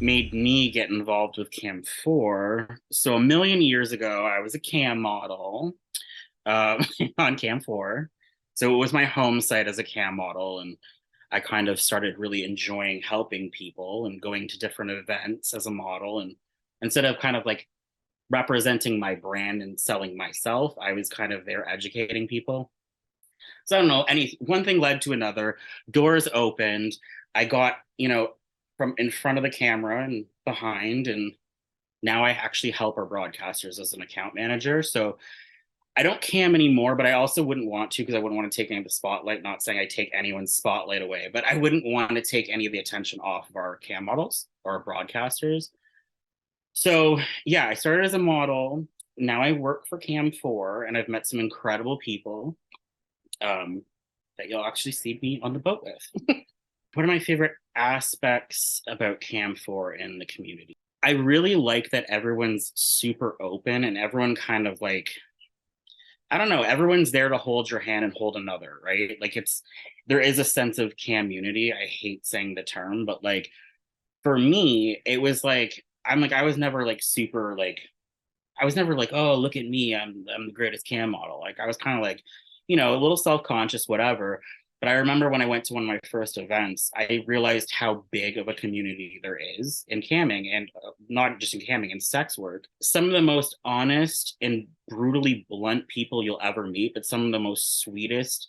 made me get involved with CAM4. So a million years ago, I was a CAM model on CAM4. So it was my home site as a CAM model, and I kind of started really enjoying helping people and going to different events as a model. And instead of kind of like representing my brand and selling myself, I was kind of there educating people. So I don't know, any one thing led to another. Doors opened. I got, from in front of the camera and behind, and now I actually help our broadcasters as an account manager. So I don't cam anymore, but I also wouldn't want to because I wouldn't want to take any of the spotlight. Not saying I take anyone's spotlight away, but I wouldn't want to take any of the attention off of our cam models or our broadcasters. So yeah, I started as a model. Now I work for CAM4, and I've met some incredible people um, that you'll actually see me on the boat with. One of my favorite aspects about CAM4 in the community, I really like that everyone's super open and everyone kind of like, I don't know, everyone's there to hold your hand and hold another, right? Like there is a sense of community. I hate saying the term, but like for me, it was like, I was never like super like, I was never like, oh, look at me, I'm the greatest cam model. Like I was kind of like, a little self-conscious, whatever. But I remember when I went to one of my first events, I realized how big of a community there is in camming, and not just in camming, in sex work. Some of the most honest and brutally blunt people you'll ever meet, but some of the most sweetest,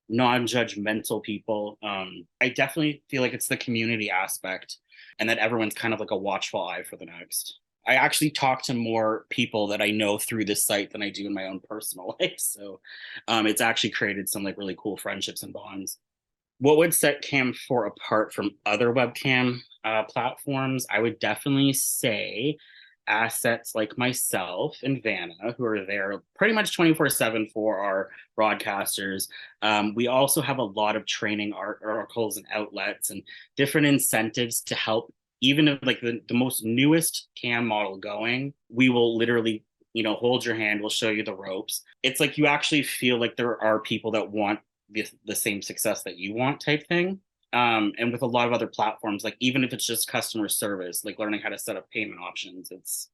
non-judgmental people. I definitely feel like it's the community aspect, and that everyone's kind of like a watchful eye for the next. I actually talk to more people that I know through this site than I do in my own personal life. So it's actually created some like really cool friendships and bonds. What would set Cam4 apart from other webcam platforms? I would definitely say assets like myself and Vanna, who are there pretty much 24/7 for our broadcasters. We also have a lot of training articles and outlets and different incentives to help. Even if like the most newest cam model going, we will literally, hold your hand, we'll show you the ropes. It's like you actually feel like there are people that want the same success that you want type thing. And with a lot of other platforms, like even if it's just customer service, like learning how to set up payment options, it's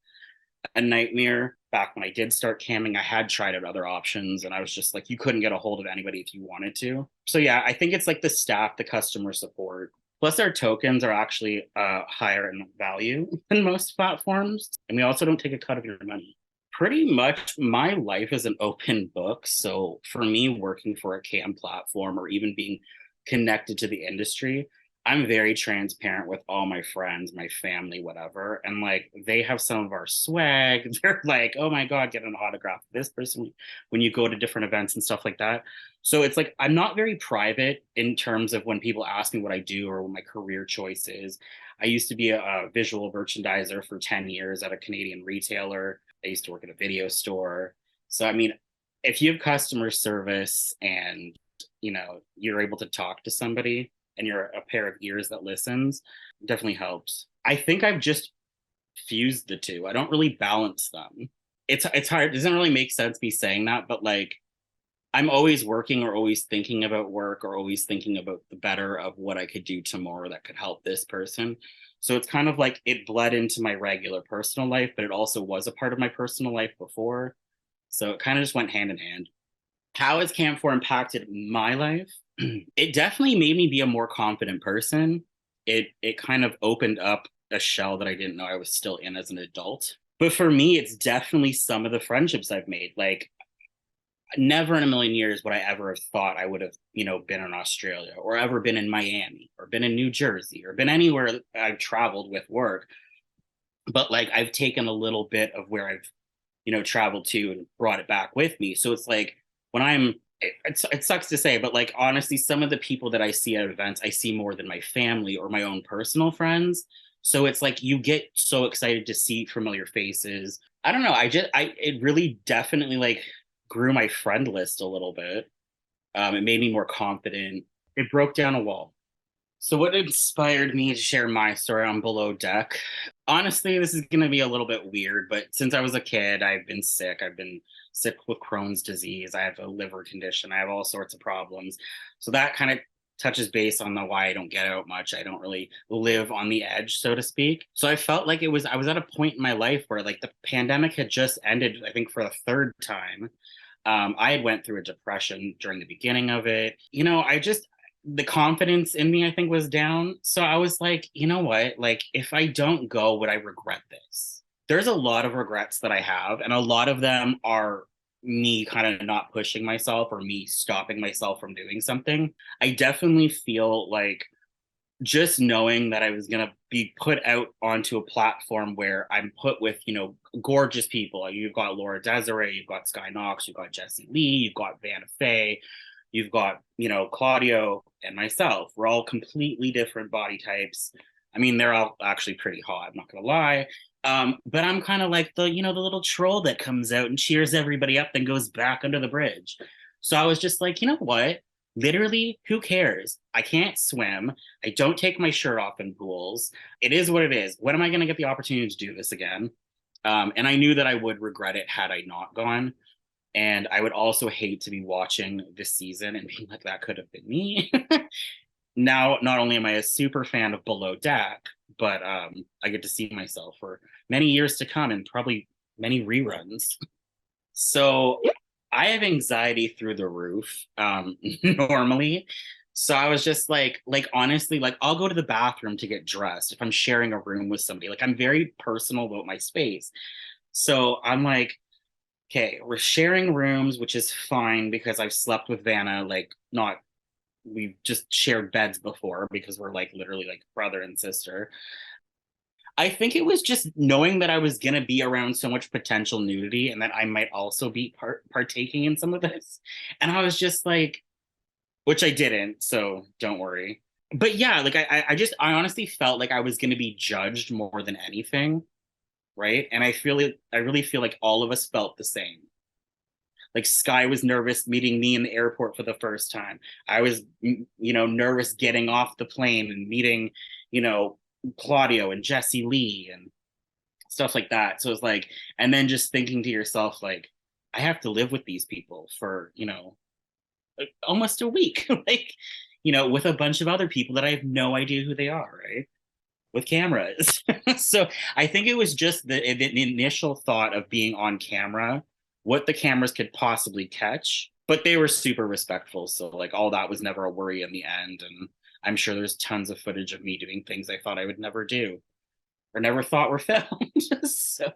a nightmare. Back when I did start camming, I had tried out other options, and I was just like, you couldn't get a hold of anybody if you wanted to. So yeah, I think it's like the staff, the customer support. Plus, our tokens are actually higher in value than most platforms, and we also don't take a cut of your money. Pretty much, my life is an open book. So for me, working for a cam platform or even being connected to the industry, I'm very transparent with all my friends, my family, whatever. And like they have some of our swag. They're like, oh my God, get an autograph of this person when you go to different events and stuff like that. So it's like I'm not very private in terms of when people ask me what I do or what my career choice is. I used to be a visual merchandiser for 10 years at a Canadian retailer. I used to work at a video store. So I mean, if you have customer service and you're able to talk to somebody and you're a pair of ears that listens, definitely helps. I think I've just fused the two. I don't really balance them. It's hard. It doesn't really make sense me saying that, but like I'm always working or always thinking about work or always thinking about the better of what I could do tomorrow that could help this person. So it's kind of like it bled into my regular personal life, but it also was a part of my personal life before. So it kind of just went hand in hand. How has Camp4 impacted my life? It definitely made me be a more confident person. It kind of opened up a shell that I didn't know I was still in as an adult. But for me, it's definitely some of the friendships I've made. Like never in a million years would I ever have thought I would have, been in Australia or ever been in Miami or been in New Jersey or been anywhere I've traveled with work. But like I've taken a little bit of where I've, traveled to and brought it back with me. So it's like when it sucks to say, but like honestly, some of the people that I see at events, I see more than my family or my own personal friends. So it's like you get so excited to see familiar faces. I don't know. It really definitely like grew my friend list a little bit. It made me more confident. It broke down a wall. So, what inspired me to share my story on Below Deck? Honestly, this is going to be a little bit weird, but since I was a kid, I've been sick. I've been sick with Crohn's disease. I have a liver condition. I have all sorts of problems. So, that kind of touches base on the why I don't get out much. I don't really live on the edge, so to speak. So I felt like I was at a point in my life where like the pandemic had just ended, I think for the third time. I had went through a depression during the beginning of it. The confidence in me, I think, was down. So I was like, you know what? Like, if I don't go, would I regret this? There's a lot of regrets that I have, and a lot of them are me kind of not pushing myself or me stopping myself from doing something. I definitely feel like just knowing that I was going to be put out onto a platform where I'm put with, gorgeous people. You've got Laura Desiree, you've got Sky Knox, you've got Jessie Lee, you've got Vanna Faye, you've got, Claudio and myself. We're all completely different body types. I mean, they're all actually pretty hot, I'm not going to lie. But I'm kind of like the little troll that comes out and cheers everybody up, then goes back under the bridge. So I was just like, you know what? Literally, who cares? I can't swim. I don't take my shirt off in pools. It is what it is. When am I going to get the opportunity to do this again? And I knew that I would regret it had I not gone. And I would also hate to be watching this season and being like, that could have been me. Now, not only am I a super fan of Below Deck, but I get to see myself for many years to come and probably many reruns. So I have anxiety through the roof normally. So I was just like honestly, like I'll go to the bathroom to get dressed if I'm sharing a room with somebody. Like I'm very personal about my space. So I'm like, okay, we're sharing rooms, which is fine because I've slept with Vanna, like not we've just shared beds before because we're like literally like brother and sister. I think it was just knowing that I was going to be around so much potential nudity and that I might also be partaking in some of this. And I was just like, which I didn't, so don't worry. But yeah, like I honestly felt like I was going to be judged more than anything, right? And I really feel like all of us felt the same. Like Sky was nervous meeting me in the airport for the first time. I was, nervous getting off the plane and meeting, Claudio and Jessie Lee and stuff like that. So it's like, and then just thinking to yourself, like, I have to live with these people for, like almost a week, like, with a bunch of other people that I have no idea who they are, right? With cameras. So I think it was just the initial thought of being on camera, what the cameras could possibly catch, but they were super respectful. So like all that was never a worry in the end. And I'm sure there's tons of footage of me doing things I thought I would never do or never thought were filmed. So